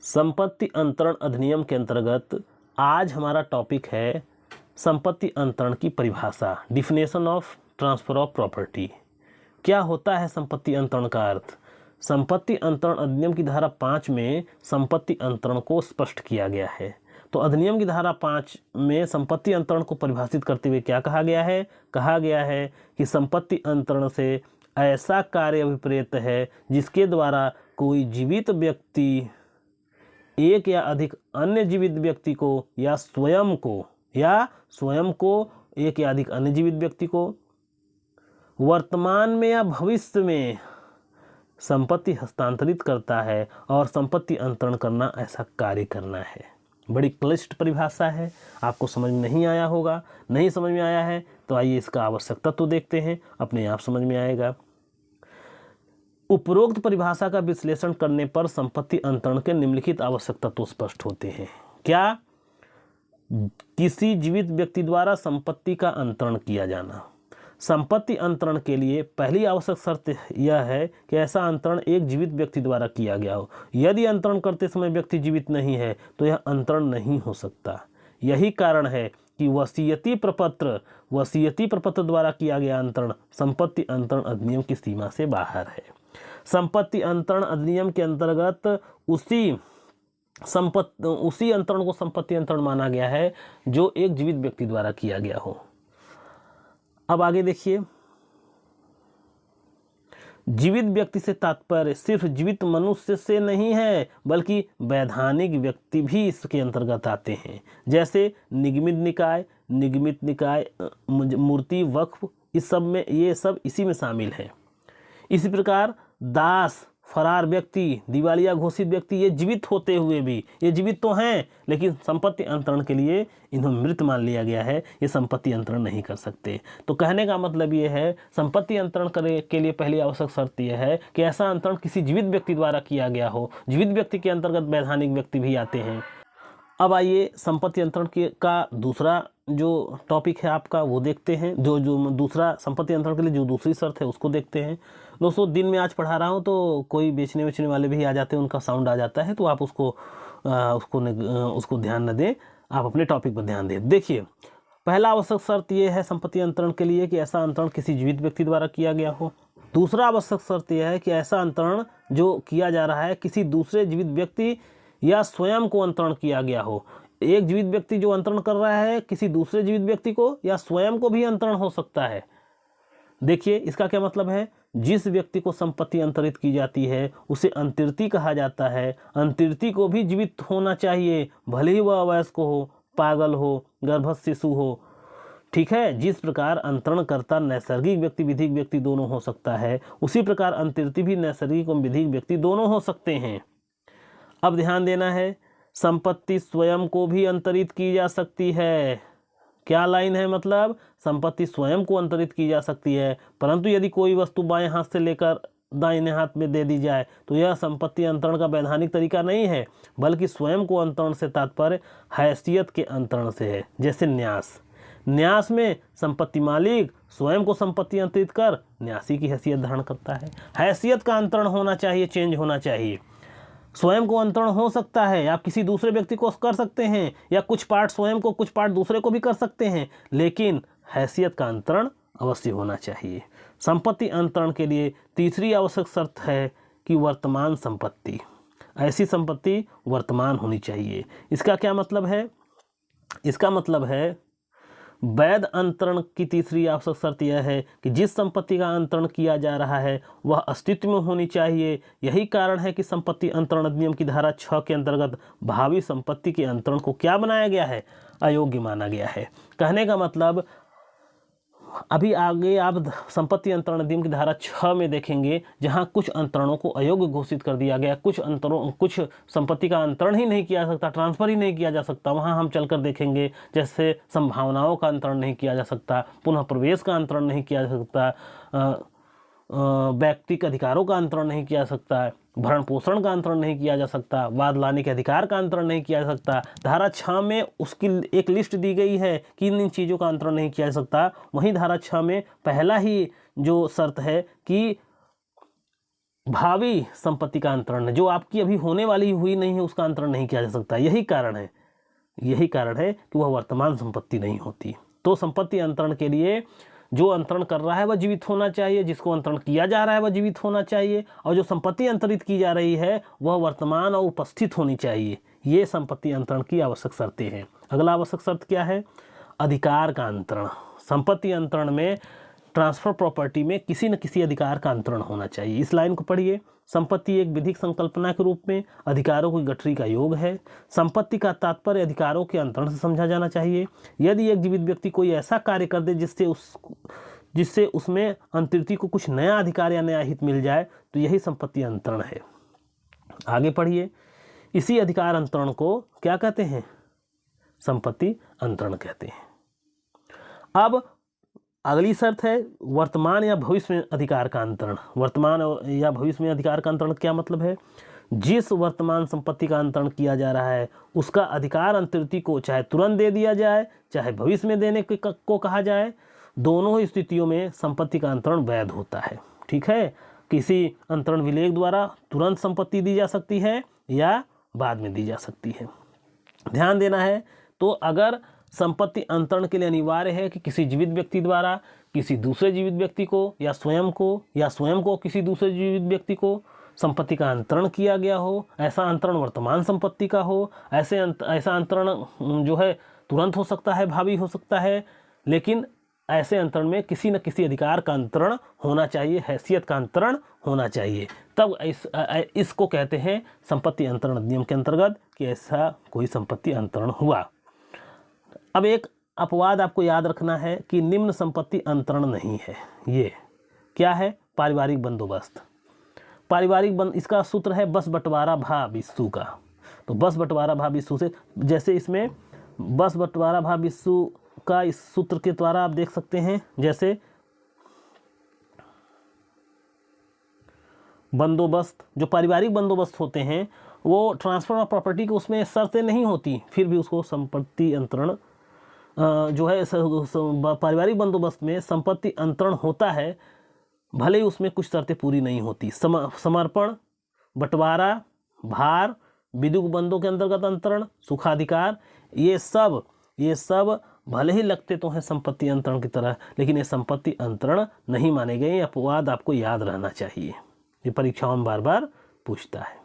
संपत्ति अंतरण अधिनियम के अंतर्गत आज हमारा टॉपिक है संपत्ति अंतरण की परिभाषा, definition of transfer of property. क्या होता है संपत्ति अंतरण का अर्थ? संपत्ति अंतरण अधिनियम की धारा 5 में संपत्ति अंतरण को स्पष्ट किया गया है। तो अधिनियम की धारा 5 में संपत्ति अंतरण को परिभाषित करते हुए क्या कहा गया है? कहा गया है कि संपत्ति अंतरण से ऐसा कार्य अभिप्रेत है जिसके द्वारा कोई जीवित व्यक्ति एक या अधिक अन्य जीवित व्यक्ति को या स्वयं को एक या अधिक अन्य जीवित व्यक्ति को वर्तमान में या भविष्य में संपत्ति हस्तांतरित करता है और संपत्ति अंतरण करना ऐसा कार्य करना है। बड़ी क्लिष्ट परिभाषा है, आपको समझ में नहीं आया होगा। नहीं समझ में आया है तो आइए इसका आवश्यक तत्व देखते हैं, अपने आप समझ में आएगा। उपरोक्त परिभाषा का विश्लेषण करने पर संपत्ति अंतरण के निम्नलिखित आवश्यक तत्व स्पष्ट होते हैं। क्या? किसी जीवित व्यक्ति द्वारा संपत्ति का अंतरण किया जाना। संपत्ति अंतरण के लिए पहली आवश्यक शर्त यह है कि ऐसा अंतरण एक जीवित व्यक्ति द्वारा किया गया हो। यदि अंतरण करते समय व्यक्ति जीवित नहीं है तो यह अंतरण नहीं हो सकता। यही कारण है कि वसीयती प्रपत्र द्वारा किया गया अंतरण संपत्ति अंतरण अधिनियम की सीमा से बाहर है। संपत्ति अंतरण अधिनियम के अंतर्गत उसी अंतरण को संपत्ति अंतरण माना गया है जो एक जीवित व्यक्ति द्वारा किया गया हो। अब आगे देखिए, जीवित व्यक्ति से तात्पर्य सिर्फ जीवित मनुष्य से नहीं है बल्कि वैधानिक व्यक्ति भी इसके अंतर्गत आते हैं, जैसे निगमित निकाय, मूर्ति, वक्फ, इस सब में ये सब इसी में शामिल है। इसी प्रकार दास, फरार व्यक्ति, दिवालिया घोषित व्यक्ति, ये जीवित होते हुए भी, ये जीवित तो हैं लेकिन संपत्ति अंतरण के लिए इन्हें मृत मान लिया गया है, ये संपत्ति अंतरण नहीं कर सकते। तो कहने का मतलब ये है, संपत्ति अंतरण करने के लिए पहली आवश्यक शर्त यह है कि ऐसा अंतरण किसी जीवित व्यक्ति द्वारा किया गया हो। जीवित व्यक्ति के अंतर्गत वैधानिक व्यक्ति भी आते हैं। अब आइए संपत्ति अंतरण का दूसरा जो टॉपिक है आपका वो देखते हैं। जो दूसरा संपत्ति अंतरण के लिए जो दूसरी शर्त है उसको देखते हैं। दोस्तों, दिन में आज पढ़ा रहा हूँ तो कोई बेचने वाले भी आ जाते हैं, उनका साउंड आ जाता है, तो आप उसको ध्यान न दें, आप अपने टॉपिक पर ध्यान दें। देखिए, पहला आवश्यक शर्त ये है संपत्ति अंतरण के लिए कि ऐसा अंतरण किसी जीवित व्यक्ति द्वारा किया गया हो। दूसरा आवश्यक शर्त यह है कि ऐसा अंतरण जो किया जा रहा है किसी दूसरे जीवित व्यक्ति या स्वयं को अंतरण किया गया हो। एक जीवित व्यक्ति जो अंतरण कर रहा है किसी दूसरे जीवित व्यक्ति को या स्वयं को भी अंतरण हो सकता है। देखिए, इसका क्या मतलब है? जिस व्यक्ति को संपत्ति अंतरित की जाती है उसे अंतर्ती कहा जाता है। अंतर्ती को भी जीवित होना चाहिए, भले ही वह अवयस्क हो, पागल हो, गर्भस्थ शिशु हो। ठीक है, जिस प्रकार अंतरणकर्ता नैसर्गिक व्यक्ति, विधिक व्यक्ति दोनों हो सकता है, उसी प्रकार अंतर्ती भी नैसर्गिक और विधिक व्यक्ति दोनों हो सकते हैं। अब ध्यान देना है, संपत्ति स्वयं को भी अंतरित की जा सकती है। क्या लाइन है? मतलब संपत्ति स्वयं को अंतरित की जा सकती है, परंतु यदि कोई वस्तु बाएं हाथ से लेकर दाहिने हाथ में दे दी जाए तो यह संपत्ति अंतरण का वैधानिक तरीका नहीं है, बल्कि स्वयं को अंतरण से तात्पर्य हैसियत के अंतरण से है। जैसे न्यास में संपत्ति मालिक स्वयं को संपत्ति अंतरित कर न्यासी की हैसियत धारण करता है। हैसियत का अंतरण होना चाहिए, चेंज होना चाहिए। स्वयं को अंतरण हो सकता है, आप किसी दूसरे व्यक्ति को कर सकते हैं, या कुछ पार्ट स्वयं को कुछ पार्ट दूसरे को भी कर सकते हैं, लेकिन हैसियत का अंतरण अवश्य होना चाहिए। संपत्ति अंतरण के लिए तीसरी आवश्यक शर्त है कि वर्तमान संपत्ति, ऐसी संपत्ति वर्तमान होनी चाहिए। इसका क्या मतलब है? इसका मतलब है वैध अंतरण की तीसरी आवश्यक शर्त यह है कि जिस संपत्ति का अंतरण किया जा रहा है वह अस्तित्व में होनी चाहिए। यही कारण है कि संपत्ति अंतरण अधिनियम की धारा 6 के अंतर्गत भावी संपत्ति के अंतरण को क्या बनाया गया है? अयोग्य माना गया है। कहने का मतलब, अभी आगे आप संपत्ति अंतरण अधिनियम की धारा 6 में देखेंगे जहां कुछ अंतरणों को अयोग्य घोषित कर दिया गया। कुछ संपत्ति का अंतरण ही नहीं किया जा सकता, ट्रांसफर ही नहीं किया जा सकता। वहां हम चलकर देखेंगे, जैसे संभावनाओं का अंतरण नहीं किया जा सकता, पुनः प्रवेश का अंतरण नहीं किया जा सकता, व्यक्तिगत अधिकारों का अंतरण नहीं किया जा सकता, भरण पोषण का अंतरण नहीं किया जा सकता, वाद लाने के अधिकार का अंतरण नहीं किया जा सकता। धारा 6 में उसकी एक लिस्ट दी गई है कि इन चीज़ों का अंतरण नहीं किया जा सकता। वहीं धारा 6 में पहला ही जो शर्त है कि भावी संपत्ति का अंतरण है, जो आपकी अभी होने वाली हुई नहीं है उसका अंतरण नहीं किया जा सकता। यही कारण है कि वह वर्तमान संपत्ति नहीं होती। तो संपत्ति अंतरण के लिए जो अंतरण कर रहा है वह जीवित होना चाहिए, जिसको अंतरण किया जा रहा है वह जीवित होना चाहिए, और जो संपत्ति अंतरित की जा रही है वह वर्तमान और उपस्थित होनी चाहिए। ये संपत्ति अंतरण की आवश्यक शर्तें हैं। अगला आवश्यक शर्त क्या है? अधिकार का अंतरण। संपत्ति अंतरण में, ट्रांसफर प्रॉपर्टी में किसी न किसी अधिकार का अंतरण होना चाहिए। इस लाइन को पढ़िए। संपत्ति एक विधिक संकल्पना के रूप में अधिकारों की गठरी का योग है। संपत्ति का तात्पर्य अधिकारों के अंतरण से समझा जाना चाहिए। यदि एक जीवित व्यक्ति कोई ऐसा कार्य कर दे जिससे उसमें अंतरिति को कुछ नया अधिकार या नया हित मिल जाए तो यही संपत्ति अंतरण है। आगे पढ़िए। इसी अधिकार अंतरण को क्या कहते हैं? संपत्ति अंतरण कहते हैं। अब अगली शर्त है वर्तमान या भविष्य में अधिकार का अंतरण। वर्तमान या भविष्य में अधिकार का अंतरण क्या मतलब है? जिस वर्तमान संपत्ति का अंतरण किया जा रहा है उसका अधिकार अंतरिति को चाहे तुरंत दे दिया जाए चाहे भविष्य में देने को कहा जाए, दोनों ही स्थितियों में संपत्ति का अंतरण वैध होता है। ठीक है, किसी अंतरण विलेख द्वारा तुरंत संपत्ति दी जा सकती है या बाद में दी जा सकती है। ध्यान देना है। तो अगर संपत्ति अंतरण के लिए अनिवार्य है कि किसी जीवित व्यक्ति द्वारा किसी दूसरे जीवित व्यक्ति को या स्वयं को किसी दूसरे जीवित व्यक्ति को संपत्ति का अंतरण किया गया हो, ऐसा अंतरण वर्तमान संपत्ति का हो, ऐसा अंतरण जो है तुरंत हो सकता है, भावी हो सकता है, लेकिन ऐसे अंतरण में किसी न किसी अधिकार का अंतरण होना चाहिए, हैसियत का अंतरण होना चाहिए। तब इसको कहते हैं संपत्ति अंतरण अधिनियम के अंतर्गत कि ऐसा कोई संपत्ति अंतरण हुआ। अब एक अपवाद आपको याद रखना है कि निम्न संपत्ति अंतरण नहीं है। ये क्या है? पारिवारिक बंदोबस्त। इसका सूत्र है बस बंटवारा भा विस्सू का। तो बस बंटवारा भा विस्सू से, जैसे इसमें बस बंटवारा भा विस्सू का इस सूत्र के द्वारा आप देख सकते हैं, जैसे बंदोबस्त, जो पारिवारिक बंदोबस्त होते हैं वो ट्रांसफर ऑफ प्रॉपर्टी के उसमें शर्तें नहीं होती, फिर भी उसको संपत्ति अंतरण जो है पारिवारिक बंदोबस्त में संपत्ति अंतरण होता है, भले ही उसमें कुछ शर्तें पूरी नहीं होती। समर्पण, बंटवारा, भार, विद्युत बंदों के अंतर्गत अंतरण, सुखाधिकार, ये सब भले ही लगते तो हैं संपत्ति अंतरण की तरह, लेकिन ये संपत्ति अंतरण नहीं माने गए। अपवाद आपको याद रहना चाहिए, ये परीक्षाओं में बार बार पूछता है।